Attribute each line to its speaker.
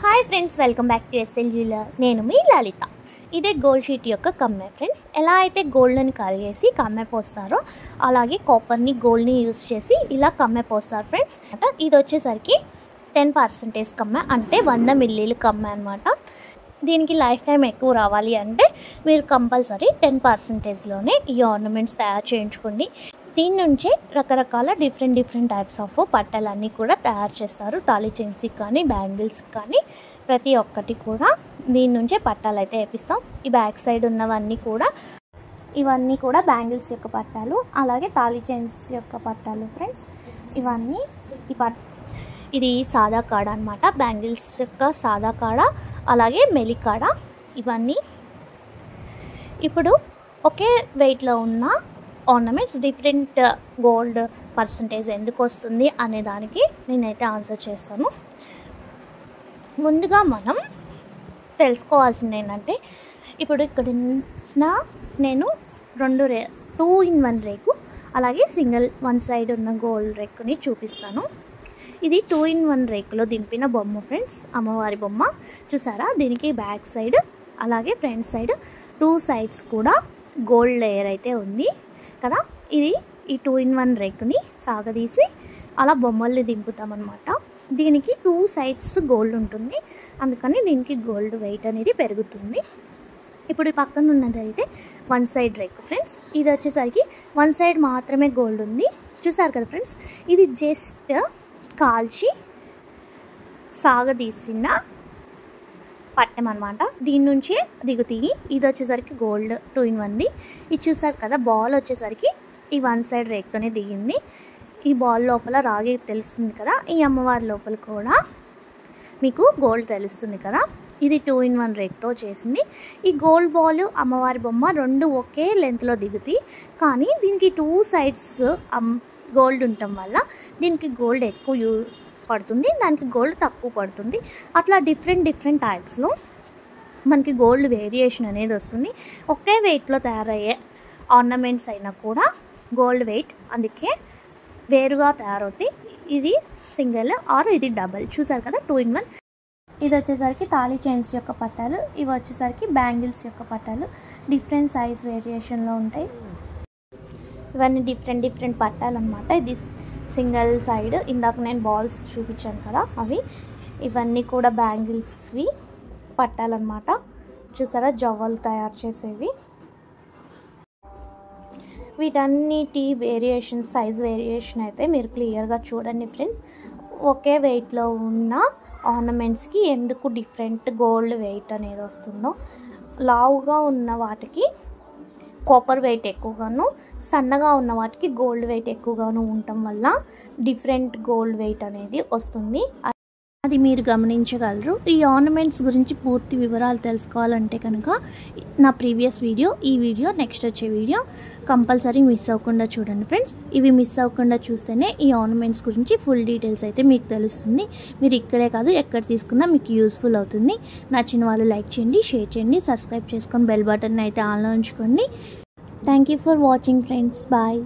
Speaker 1: Hi friends, welcome back to SL jeweller. నేను మీ లలిత. ఇదే గోల్డ్ షీట్ యొక్క కమ్మె ఫ్రెండ్స్. ఎలా అయితే గోల్డ్ని కరిగేసి కమ్మె పోస్తారో అలాగే కాపర్ని గోల్డ్ని యూజ్ చేసి ఇలా కమ్మె పోస్తారు ఫ్రెండ్స్. ఇది వచ్చేసరికి 10% కమ్మె, అంటే 100 మిల్లీలు కమ్మె అనమాట. దీనికి లైఫ్ టైం ఎక్కువ రావాలి అంటే మీరు కంపల్సరీ 10%లోనే ఈ ఆర్నమెంట్స్ తయారు చేయించుకోండి. దీని నుంచే రకరకాల డిఫరెంట్ టైప్స్ ఆఫ్ పట్టలన్నీ కూడా తయారు చేస్తారు. తాళి చైన్స్కి కానీ బ్యాంగిల్స్ కానీ ప్రతి ఒక్కటి కూడా దీని నుంచే పట్టాలు అయితే వేపిస్తాం. ఈ బ్యాక్ సైడ్ ఉన్నవన్నీ కూడా ఇవన్నీ కూడా బ్యాంగిల్స్ యొక్క పట్టాలు, అలాగే తాళి చైన్స్ యొక్క పట్టాలు ఫ్రెండ్స్. ఇవన్నీ ఇది సాదా కాడ అనమాట. బ్యాంగిల్స్ యొక్క సాదా కాడ అలాగే మెలి కాడ. ఇవన్నీ ఇప్పుడు ఒకే వెయిట్లో ఉన్న ఆర్నమెంట్స్ డిఫరెంట్ గోల్డ్ పర్సంటేజ్ ఎందుకు వస్తుంది అనే దానికి నేనైతే ఆన్సర్ చేస్తాను. ముందుగా మనం తెలుసుకోవాల్సింది ఏంటంటే, ఇప్పుడు ఇక్కడ నేను 2-in-1 రేకు అలాగే సింగిల్ 1 సైడ్ ఉన్న గోల్డ్ రేకుని చూపిస్తాను. ఇది 2-in-1 రేకులో దింపిన బొమ్మ ఫ్రెండ్స్, అమ్మవారి బొమ్మ. చూసారా, దీనికి బ్యాక్ సైడ్ అలాగే ఫ్రంట్ సైడ్ 2 సైడ్స్ కూడా గోల్డ్ లేయర్ అయితే ఉంది కదా. ఇది ఈ 2-in-1 రేకుని సాగదీసి అలా బొమ్మల్ని దింపుతామన్నమాట. దీనికి 2 సైడ్స్ గోల్డ్ ఉంటుంది, అందుకని దీనికి గోల్డ్ వెయిట్ అనేది పెరుగుతుంది. ఇప్పుడు ఈ పక్కన ఉన్నది అయితే 1 సైడ్ రేకు ఫ్రెండ్స్. ఇది వచ్చేసరికి 1 సైడ్ మాత్రమే గోల్డ్ ఉంది. చూసారు కదా ఫ్రెండ్స్, ఇది జస్ట్ కాల్చి సాగదీసిన పట్టం అనమాట. దీని నుంచే దిగుతాయి. ఇది వచ్చేసరికి గోల్డ్ 2-in-1ది. ఇది చూసారు కదా, బాల్ వచ్చేసరికి ఈ 1 సైడ్ రేక్తోనే దిగింది. ఈ బాల్ లోపల రాగి తెలుస్తుంది కదా, ఈ అమ్మవారి లోపల కూడా మీకు గోల్డ్ తెలుస్తుంది కదా. ఇది 2-in-1 రేక్తో చేసింది. ఈ గోల్డ్ బాల్ అమ్మవారి బొమ్మ 2 ఒకే లెంత్లో దిగుతాయి, కానీ దీనికి 2 సైడ్స్ గోల్డ్ ఉండటం వల్ల దీనికి గోల్డ్ ఎక్కువ పడుతుంది, దానికి గోల్డ్ తక్కువ పడుతుంది. అట్లా డిఫరెంట్ టైప్స్లో మనకి గోల్డ్ వేరియేషన్ అనేది వస్తుంది. ఒకే వెయిట్లో తయారయ్యే ఆర్నమెంట్స్ అయినా కూడా గోల్డ్ వెయిట్ అందుకే వేరుగా తయారవుతాయి. ఇది సింగిల్ ఆర్ ఇది డబల్. చూసారు కదా, 2-in-1. ఇది వచ్చేసరికి తాళి చైన్స్ యొక్క పట్టాలు, ఇవి వచ్చేసరికి బ్యాంగిల్స్ యొక్క పట్టాలు. డిఫరెంట్ సైజ్ వేరియేషన్లో ఉంటాయి. ఇవన్నీ డిఫరెంట్ పట్టాలు అనమాట. ఇది సింగిల్ సైడ్, ఇందాక నేను బాల్స్ చూపించాను కదా అవి. ఇవన్నీ కూడా బ్యాంగిల్స్వి పట్టాలన్నమాట. చూసారా, జవ్వలు తయారు చేసేవి. వీటన్నిటి వేరియేషన్, సైజ్ వేరియేషన్ అయితే మీరు క్లియర్గా చూడండి ఫ్రెండ్స్. ఒకే వెయిట్లో ఉన్న ఆర్నమెంట్స్కి ఎందుకు డిఫరెంట్ గోల్డ్ వెయిట్ అనేది వస్తుందో. లావుగా ఉన్న వాటికి కాపర్ వెయిట్ ఎక్కువగాను, సన్నగా ఉన్న వాటికి గోల్డ్ వెయిట్ ఎక్కువగాను ఉండటం వల్ల డిఫరెంట్ గోల్డ్ వెయిట్ అనేది వస్తుంది. అది మీరు గమనించగలరు. ఈ ఆర్నమెంట్స్ గురించి పూర్తి వివరాలు తెలుసుకోవాలంటే కనుక నా ప్రీవియస్ వీడియో, ఈ వీడియో, నెక్స్ట్ వచ్చే వీడియో కంపల్సరీ మిస్ అవ్వకుండా చూడండి ఫ్రెండ్స్. ఇవి మిస్ అవ్వకుండా చూస్తేనే ఈ ఆర్నమెంట్స్ గురించి ఫుల్ డీటెయిల్స్ అయితే మీకు తెలుస్తుంది. మీరు ఇక్కడే కాదు ఎక్కడ తీసుకున్నా మీకు యూస్ఫుల్ అవుతుంది. నచ్చిన వాళ్ళు లైక్ చేయండి, షేర్ చేయండి, సబ్స్క్రైబ్ చేసుకొని బెల్ బటన్ అయితే ఆన్లో ఉంచుకోండి. Thank you for watching friends. Bye.